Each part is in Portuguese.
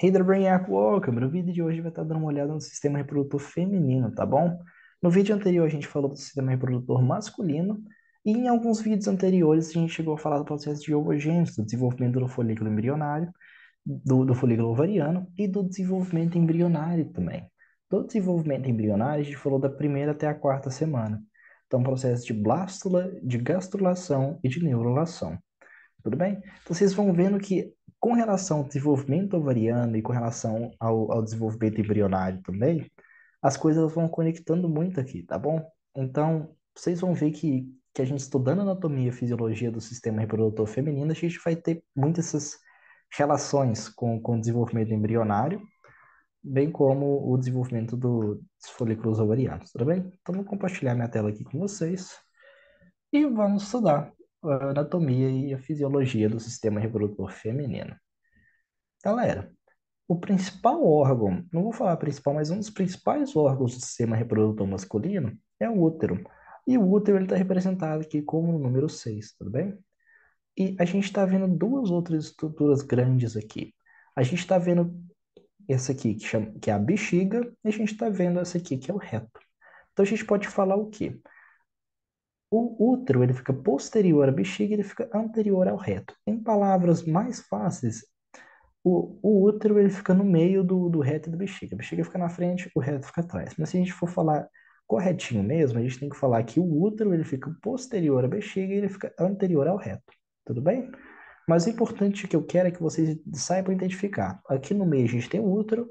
Hey there, Brainiac, welcome! No vídeo de hoje vai estar dando uma olhada no sistema reprodutor feminino, tá bom? No vídeo anterior a gente falou do sistema reprodutor masculino e em alguns vídeos anteriores a gente chegou a falar do processo de ovogênese, do desenvolvimento do folículo embrionário, do folículo ovariano e do desenvolvimento embrionário também. Do desenvolvimento embrionário a gente falou da primeira até a quarta semana. Então, processo de blástula, de gastrulação e de neurulação. Tudo bem? Então, vocês vão vendo que, com relação ao desenvolvimento ovariano e com relação ao desenvolvimento embrionário também, as coisas vão conectando muito aqui, tá bom? Então, vocês vão ver que a gente estudando anatomia e fisiologia do sistema reprodutor feminino, a gente vai ter muitas essas relações com o desenvolvimento embrionário, bem como o desenvolvimento dos folículos ovarianos, tudo bem? Então, vou compartilhar minha tela aqui com vocês e vamos estudar a anatomia e a fisiologia do sistema reprodutor feminino. Galera, o principal órgão, não vou falar principal, mas um dos principais órgãos do sistema reprodutor masculino é o útero. E o útero ele está representado aqui como o número 6, tudo bem? E a gente está vendo duas outras estruturas grandes aqui. A gente está vendo essa aqui que é a bexiga, e a gente está vendo essa aqui que é o reto. Então a gente pode falar o quê? O útero ele fica posterior à bexiga, ele fica anterior ao reto. Em palavras mais fáceis, o útero ele fica no meio do reto e da bexiga. A bexiga fica na frente, o reto fica atrás. Mas se a gente for falar corretinho mesmo, a gente tem que falar que o útero ele fica posterior à bexiga e ele fica anterior ao reto. Tudo bem? Mas o importante que eu quero é que vocês saibam identificar. Aqui no meio a gente tem o útero,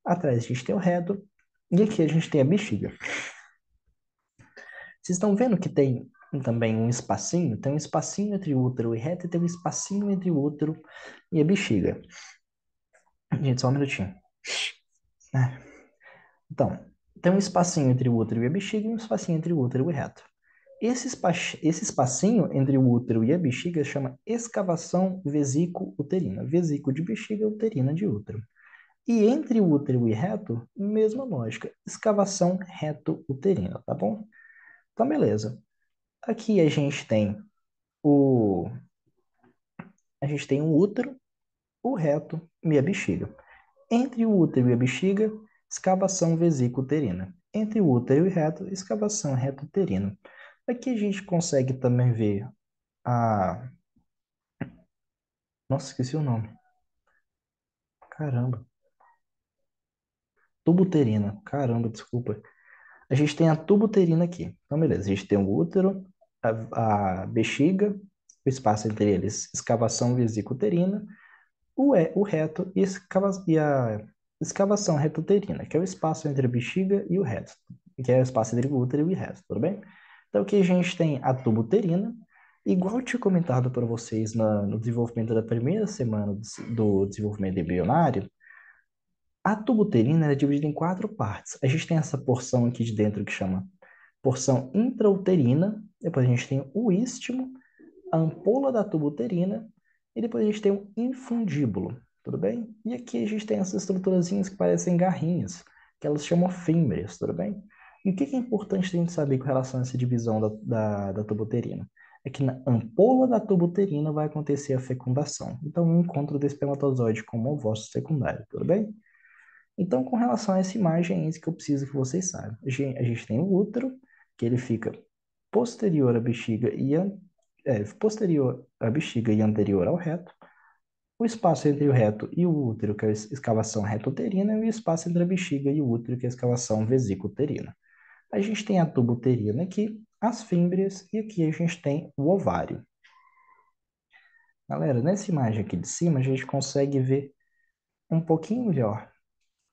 atrás a gente tem o reto e aqui a gente tem a bexiga. Vocês estão vendo que tem também um espacinho? Tem um espacinho entre o útero e reto e tem um espacinho entre o útero e a bexiga. Gente, só um minutinho. Né? Então, tem um espacinho entre o útero e a bexiga e um espacinho entre o útero e o reto. Esse espacinho entre o útero e a bexiga chama escavação vesículo-uterina. Vesículo de bexiga, uterina de útero. E entre o útero e reto, mesma lógica, escavação reto-uterina, tá bom? Então, beleza. Aqui o, a gente tem o útero, o reto e a bexiga. Entre o útero e a bexiga, escavação vesículo-uterina. Entre o útero e o reto, escavação reto-uterina. Aqui a gente consegue também ver a... Nossa, esqueci o nome. Caramba. Tubuterina. Caramba, desculpa. A gente tem a tubuterina aqui. Então, beleza. A gente tem o útero, a bexiga, o espaço entre eles, escavação vesículo-uterina, o reto e a escavação reto-uterina, que é o espaço entre a bexiga e o reto, que é o espaço entre o útero e o reto, tudo bem? Então aqui a gente tem a tubuterina, igual eu tinha comentado para vocês no desenvolvimento da primeira semana do desenvolvimento embrionário, a tubuterina é dividida em quatro partes. A gente tem essa porção aqui de dentro que chama porção intrauterina, depois a gente tem o istmo, a ampola da tubuterina e depois a gente tem um infundíbulo, tudo bem? E aqui a gente tem essas estruturazinhas que parecem garrinhas, que elas chamam fímbrias, tudo bem? E o que é importante a gente saber com relação a essa divisão da tubuterina? É que na ampola da tubuterina vai acontecer a fecundação. Então, o encontro do espermatozoide com o ovócito secundário, tudo bem? Então, com relação a essa imagem, é isso que eu preciso que vocês saibam. A gente tem o útero, que ele fica posterior à bexiga posterior à bexiga e anterior ao reto, o espaço entre o reto e o útero, que é a escavação reto-uterina, e o espaço entre a bexiga e o útero, que é a escavação vesículo-uterina. A gente tem a tubo-uterina aqui, as fímbrias, e aqui a gente tem o ovário. Galera, nessa imagem aqui de cima, a gente consegue ver um pouquinho melhor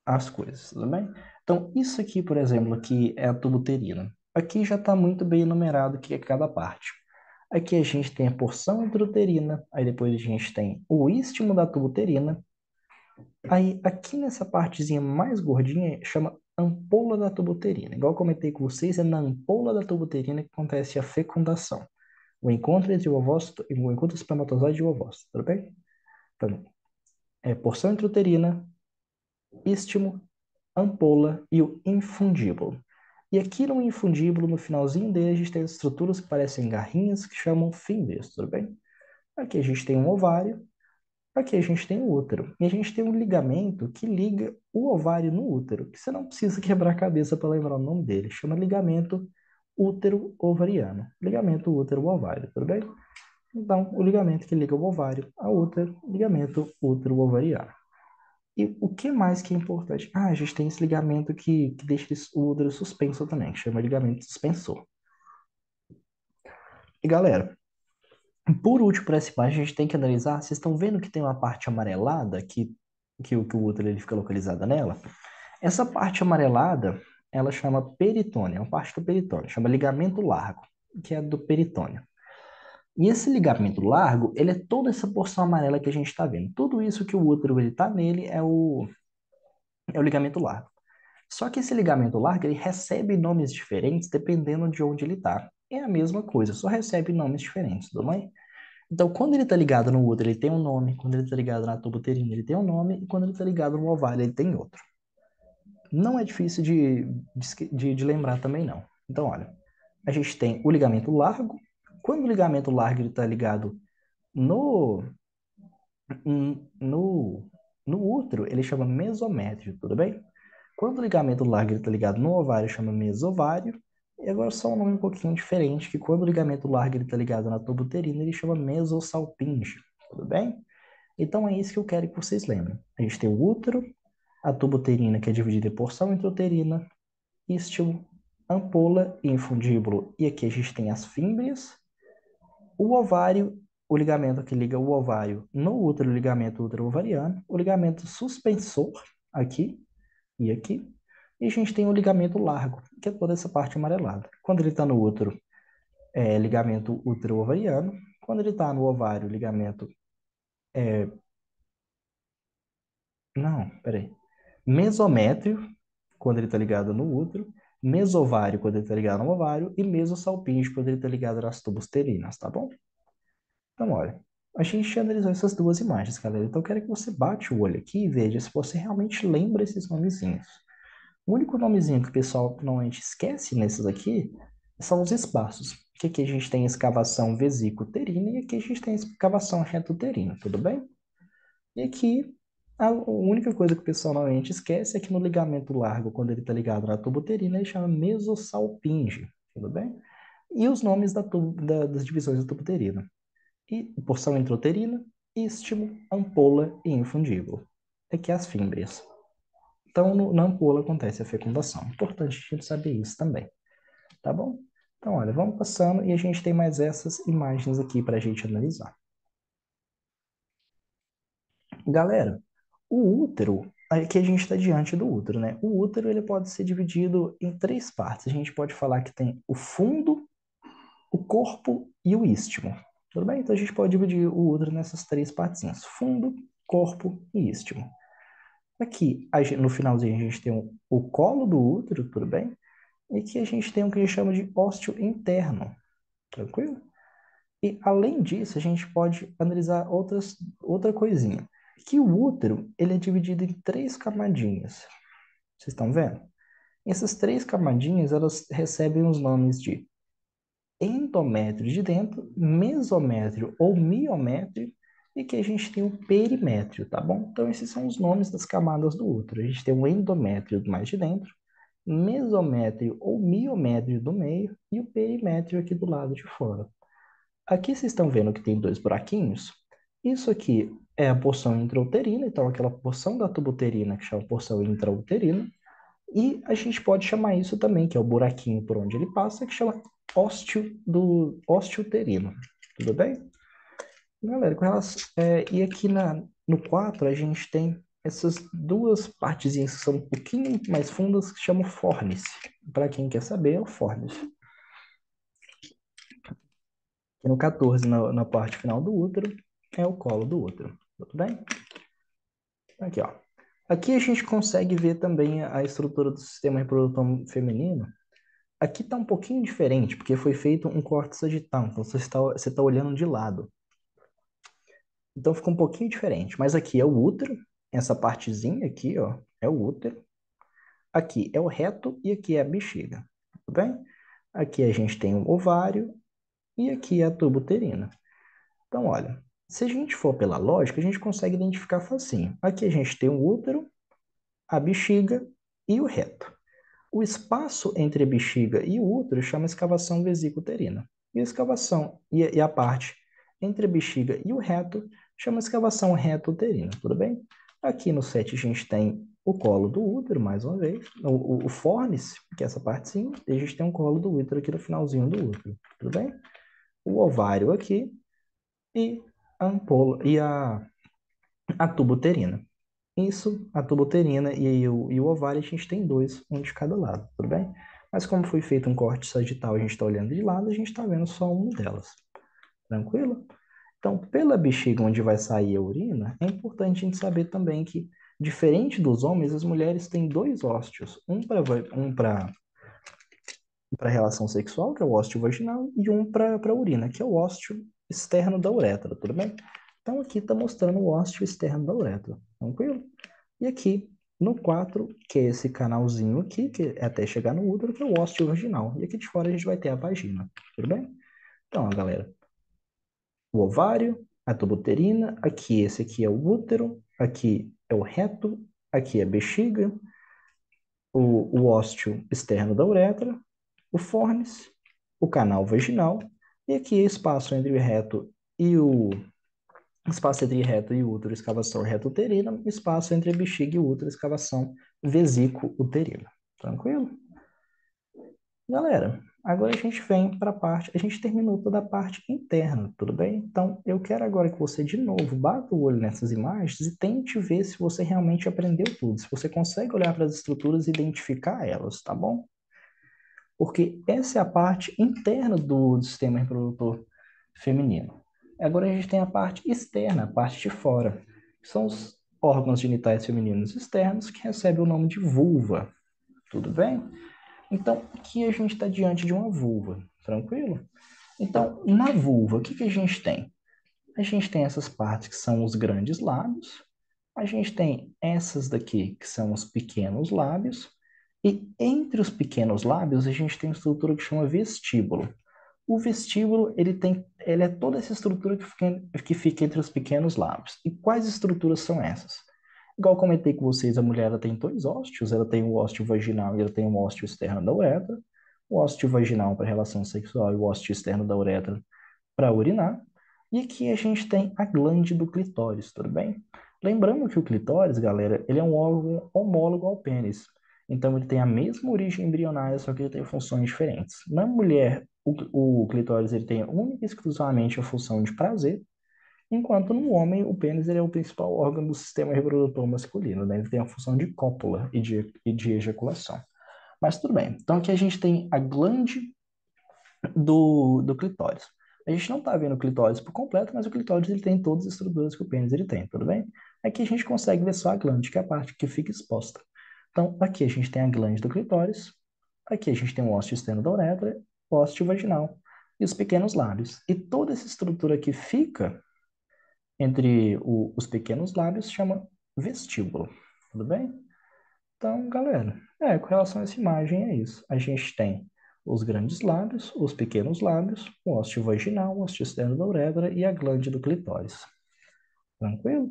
as coisas, tudo bem? Então, isso aqui, por exemplo, aqui é a tubo-uterina. Aqui já está muito bem enumerado o que é cada parte. Aqui a gente tem a porção intrauterina, aí depois a gente tem o istmo da tubuterina. Aí aqui nessa partezinha mais gordinha chama ampola da tubuterina. Igual eu comentei com vocês, é na ampola da tubuterina que acontece a fecundação. O encontro entre o encontro do espermatozoide e o ovócito, tudo bem? Então, é porção intrauterina, istmo, ampola e o infundíbulo. E aqui no infundíbulo, no finalzinho dele, a gente tem as estruturas que parecem garrinhas que chamam fímbrias, tudo bem? Aqui a gente tem um ovário, Aqui a gente tem o útero. E a gente tem um ligamento que liga o ovário no útero, que você não precisa quebrar a cabeça para lembrar o nome dele. Chama ligamento útero-ovariano. Ligamento útero-ovário, tudo bem? Então, o ligamento que liga o ovário ao útero, ligamento útero-ovariano. E o que mais que é importante? Ah, a gente tem esse ligamento que deixa o útero suspenso também, que chama ligamento suspensor. E galera, por último, para essa parte, a gente tem que analisar. Vocês estão vendo que tem uma parte amarelada que o útero ele fica localizado nela? Essa parte amarelada, ela chama peritônio, é uma parte do peritônio, chama ligamento largo, que é do peritônio. E esse ligamento largo, ele é toda essa porção amarela que a gente está vendo. Tudo isso que o útero ele está nele é o ligamento largo. Só que esse ligamento largo, ele recebe nomes diferentes dependendo de onde ele está. É a mesma coisa, só recebe nomes diferentes, tudo bem? Então, quando ele está ligado no útero, ele tem um nome. Quando ele está ligado na tuba uterina, ele tem um nome. E quando ele está ligado no ovário, ele tem outro. Não é difícil de lembrar também, não. Então, olha, a gente tem o ligamento largo. Quando o ligamento largo está ligado no, no, no útero, ele chama mesométrio, tudo bem? Quando o ligamento largo está ligado no ovário, chama mesovário. E agora só um nome um pouquinho diferente, que quando o ligamento largo está ligado na tuba uterina, ele chama mesossalpinge, tudo bem? Então é isso que eu quero que vocês lembrem. A gente tem o útero, a tuba uterina, que é dividida em porção intrauterina, ístimo, ampola e infundíbulo. E aqui a gente tem as fímbrias, o ovário, o ligamento que liga o ovário no útero, o ligamento útero-ovariano, o ligamento suspensor, aqui e aqui. E a gente tem o ligamento largo, que é toda essa parte amarelada. Quando ele está no útero, é ligamento útero-ovariano. Quando ele está no ovário, ligamento. Não, peraí. Mesométrio, quando ele está ligado no útero, mesovário, quando ele está ligado no ovário, e mesossalpinge, quando ele está ligado nas tubas uterinas, tá bom? Então, olha, a gente analisou essas duas imagens, galera. Então, eu quero que você bate o olho aqui e veja se você realmente lembra esses nomezinhos. O único nomezinho que o pessoal normalmente esquece nesses aqui são os espaços. Que aqui a gente tem escavação vesículo-uterina e aqui a gente tem escavação reto-uterina, tudo bem? E aqui, a única coisa que o pessoal normalmente esquece é que no ligamento largo, quando ele está ligado na tuba uterina, ele chama mesossalpinge, tudo bem? E os nomes das divisões da tuba uterina. E porção intrauterina, istmo, ampola e infundíbulo. Aqui as fímbrias. Então, na ampola acontece a fecundação. Importante a gente saber isso também, tá bom? Então, olha, vamos passando e a gente tem mais essas imagens aqui para a gente analisar. Galera, o útero, aqui a gente está diante do útero, né? O útero ele pode ser dividido em três partes. A gente pode falar que tem o fundo, o corpo e o istmo. Tudo bem? Então a gente pode dividir o útero nessas três partezinhas: fundo, corpo e istmo. Aqui, no finalzinho, a gente tem o colo do útero, tudo bem? E aqui a gente tem o que a gente chama de ósseo interno, tranquilo? E além disso, a gente pode analisar outra coisinha. Que o útero, ele é dividido em três camadinhas. Vocês estão vendo? Essas três camadinhas, elas recebem os nomes de endométrio de dentro, mesométrio ou miométrio, e que a gente tem o perimétrio, tá bom? Então, esses são os nomes das camadas do útero. A gente tem o endométrio mais de dentro, mesométrio ou miométrio do meio e o perimétrio aqui do lado de fora. Aqui vocês estão vendo que tem dois buraquinhos. Isso aqui é a porção intrauterina, então aquela porção da tuba uterina que chama porção intrauterina. E a gente pode chamar isso também, que é o buraquinho por onde ele passa, que chama ósseo uterino. Tudo bem? Galera, e aqui no 4 a gente tem essas duas partezinhas que são um pouquinho mais fundas, que chamam fórnice. Para quem quer saber, é o fórnice. E no 14, na parte final do útero, é o colo do útero. Tudo bem? Aqui, ó. Aqui a gente consegue ver também a estrutura do sistema reprodutor feminino. Aqui está um pouquinho diferente, porque foi feito um corte sagital, então você tá olhando de lado. Então fica um pouquinho diferente. Mas aqui é o útero, essa partezinha aqui, ó, é o útero. Aqui é o reto e aqui é a bexiga. Tudo bem? Aqui a gente tem o ovário e aqui é a tuba uterina. Então, olha, Se a gente for pela lógica, a gente consegue identificar facinho. Aqui a gente tem o útero, a bexiga e o reto. O espaço entre a bexiga e o útero chama escavação vesículo-uterina. E a escavação e a parte entre a bexiga e o reto chama escavação reto-uterina, tudo bem? Aqui no 7 a gente tem o colo do útero, mais uma vez, o fórnice, que é essa partezinha, e a gente tem um colo do útero aqui no finalzinho do útero, tudo bem? O ovário aqui e a ampola e a tuba uterina. Isso, a tuba uterina e o ovário, a gente tem dois, um de cada lado, tudo bem? Mas como foi feito um corte sagital, a gente está olhando de lado, a gente está vendo só uma delas. Tranquilo? Então, pela bexiga onde vai sair a urina, é importante a gente saber também que, diferente dos homens, as mulheres têm dois ósteos, um para relação sexual, que é o ósteo vaginal, e um para urina, que é o ósteo externo da uretra, tudo bem? Então, aqui está mostrando o ósteo externo da uretra, tranquilo? E aqui, no 4 que é esse canalzinho aqui, que é até chegar no útero, que é o ósteo vaginal. E aqui de fora a gente vai ter a vagina, tudo bem? Então, ó, galera, o ovário, a tuba uterina, aqui esse aqui é o útero, aqui é o reto, aqui é a bexiga, o ósteo externo da uretra, o fórnice, o canal vaginal, e aqui espaço entre o reto e o espaço entre reto e útero, escavação reto-uterina, espaço entre a bexiga e o útero, escavação vesículo-uterina. Tranquilo? Galera, agora a gente vem para a parte, a gente terminou toda a parte interna, tudo bem? Então, eu quero agora que você, de novo, bata o olho nessas imagens e tente ver se você realmente aprendeu tudo, se você consegue olhar para as estruturas e identificar elas, tá bom? Porque essa é a parte interna do sistema reprodutor feminino. Agora a gente tem a parte externa, a parte de fora, que são os órgãos genitais femininos externos que recebem o nome de vulva, tudo bem? Então, aqui a gente está diante de uma vulva, tranquilo? Então, na vulva, o que que a gente tem? A gente tem essas partes que são os grandes lábios, a gente tem essas daqui que são os pequenos lábios, e entre os pequenos lábios a gente tem uma estrutura que chama vestíbulo. O vestíbulo, ele é toda essa estrutura que fica entre os pequenos lábios. E quais estruturas são essas? Igual eu comentei com vocês, a mulher ela tem dois ósteos, ela tem o ósteo vaginal e ela tem o ósteo externo da uretra. O ósteo vaginal para relação sexual e o ósteo externo da uretra para urinar. E aqui a gente tem a glande do clitóris, tudo bem? Lembrando que o clitóris, galera, ele é um órgão homólogo ao pênis. Então ele tem a mesma origem embrionária, só que ele tem funções diferentes. Na mulher, o clitóris ele tem única e exclusivamente a função de prazer, enquanto no homem o pênis ele é o principal órgão do sistema reprodutor masculino, né? Ele tem a função de cópula e de ejaculação. Mas tudo bem. Então aqui a gente tem a glande do clitóris. A gente não está vendo o clitóris por completo, mas o clitóris ele tem todas as estruturas que o pênis ele tem, tudo bem? Aqui a gente consegue ver só a glande, que é a parte que fica exposta. Então, aqui a gente tem a glande do clitóris, aqui a gente tem o ósseo externo da uretra, o ósseo vaginal e os pequenos lábios. E toda essa estrutura que fica entre os pequenos lábios chama vestíbulo, tudo bem? Então, galera, com relação a essa imagem é isso. A gente tem os grandes lábios, os pequenos lábios, o ósseo vaginal, o ósseo externo da uretra e a glande do clitóris. Tranquilo?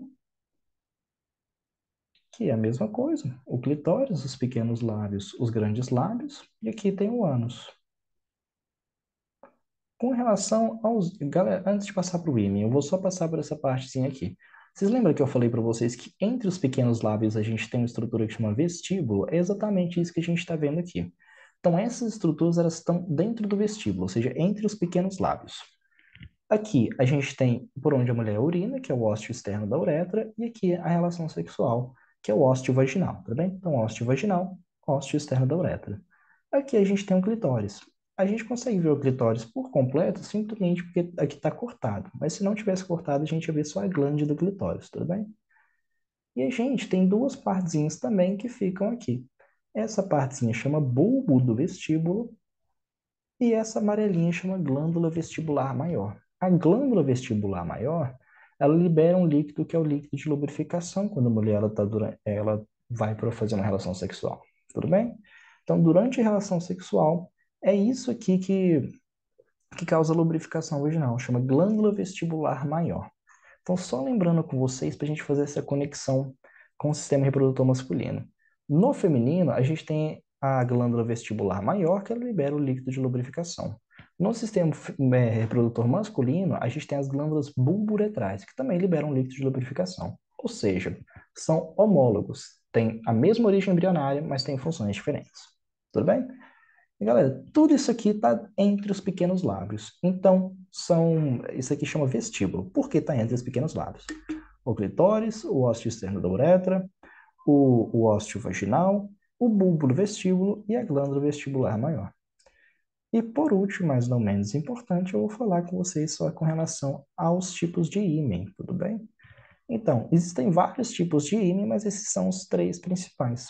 Que é a mesma coisa. O clitóris, os pequenos lábios, os grandes lábios e aqui tem o ânus. Com relação aos... Galera, antes de passar para o ímã, eu vou só passar por essa partezinha aqui. Vocês lembram que eu falei para vocês que entre os pequenos lábios a gente tem uma estrutura que chama vestíbulo? É exatamente isso que a gente está vendo aqui. Então, essas estruturas elas estão dentro do vestíbulo, ou seja, entre os pequenos lábios. Aqui a gente tem por onde a mulher urina, que é o ósseo externo da uretra, e aqui a relação sexual, que é o ósseo vaginal, tá bem? Então, ósseo vaginal, ósseo externo da uretra. Aqui a gente tem o clitóris. A gente consegue ver o clitóris por completo simplesmente porque aqui está cortado. Mas se não tivesse cortado, a gente ia ver só a glande do clitóris, tudo bem? E a gente tem duas partezinhas também que ficam aqui. Essa partezinha chama bulbo do vestíbulo e essa amarelinha chama glândula vestibular maior. A glândula vestibular maior, ela libera um líquido que é o líquido de lubrificação quando a mulher ela vai para fazer uma relação sexual. Tudo bem? Então, durante a relação sexual, é isso aqui que causa lubrificação vaginal, chama glândula vestibular maior. Então, só lembrando com vocês para a gente fazer essa conexão com o sistema reprodutor masculino. No feminino, a gente tem a glândula vestibular maior, que ela libera o líquido de lubrificação. No sistema reprodutor masculino, a gente tem as glândulas bulburetrais, que também liberam líquido de lubrificação. Ou seja, são homólogos, têm a mesma origem embrionária, mas têm funções diferentes. Tudo bem? E, galera, tudo isso aqui está entre os pequenos lábios. Então, isso aqui chama vestíbulo. Por que está entre os pequenos lábios? O clitóris, o ósseo externo da uretra, o ósseo vaginal, o bulbo do vestíbulo e a glândula vestibular maior. E por último, mas não menos importante, eu vou falar com vocês só com relação aos tipos de ímen, tudo bem? Então, existem vários tipos de ímen, mas esses são os três principais.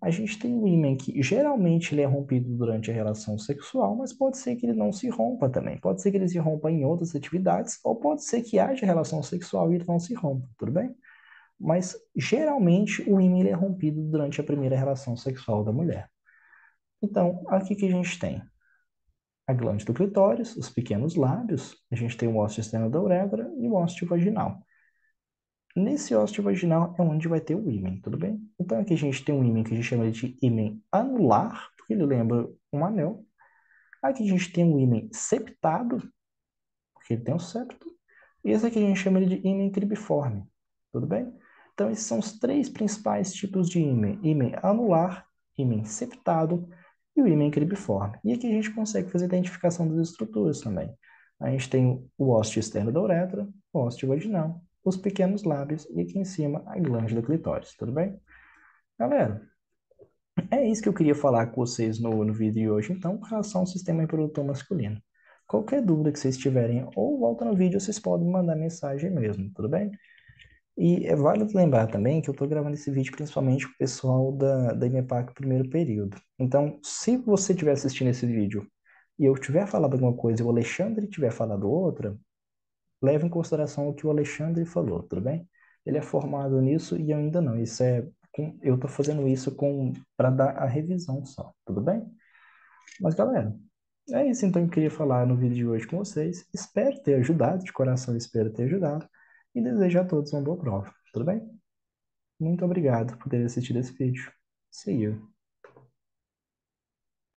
A gente tem o ímen que geralmente ele é rompido durante a relação sexual, mas pode ser que ele não se rompa também. Pode ser que ele se rompa em outras atividades, ou pode ser que haja relação sexual e ele não se rompa, tudo bem? Mas geralmente o ímen ele é rompido durante a primeira relação sexual da mulher. Então, aqui que a gente tem a glândula do clitóris, os pequenos lábios, a gente tem o ósseo externo da uretra e o ósseo vaginal. Nesse ósseo vaginal é onde vai ter o ímen, tudo bem? Então aqui a gente tem um ímen que a gente chama de ímen anular, porque ele lembra um anel. Aqui a gente tem um ímen septado, porque ele tem um septo. E esse aqui a gente chama ele de ímen cribiforme, tudo bem? Então esses são os três principais tipos de ímen: ímen anular, ímen septado e o ímen cribiforme. E aqui a gente consegue fazer a identificação das estruturas também. A gente tem o ósseo externo da uretra, o ósseo vaginal, os pequenos lábios e aqui em cima a glândula clitóris, tudo bem? Galera, é isso que eu queria falar com vocês no vídeo de hoje, então, com relação ao sistema reprodutor masculino. Qualquer dúvida que vocês tiverem ou volta no vídeo, vocês podem mandar mensagem mesmo, tudo bem? E é válido lembrar também que eu estou gravando esse vídeo principalmente com o pessoal da IMEPAC primeiro período. Então, se você estiver assistindo esse vídeo e eu tiver falado alguma coisa e o Alexandre tiver falado outra, leve em consideração o que o Alexandre falou, tudo bem? Ele é formado nisso e eu ainda não. Eu estou fazendo isso para dar a revisão só, tudo bem? Mas galera, é isso então que eu queria falar no vídeo de hoje com vocês. Espero ter ajudado, de coração espero ter ajudado e desejo a todos uma boa prova, tudo bem? Muito obrigado por ter assistido esse vídeo. See you.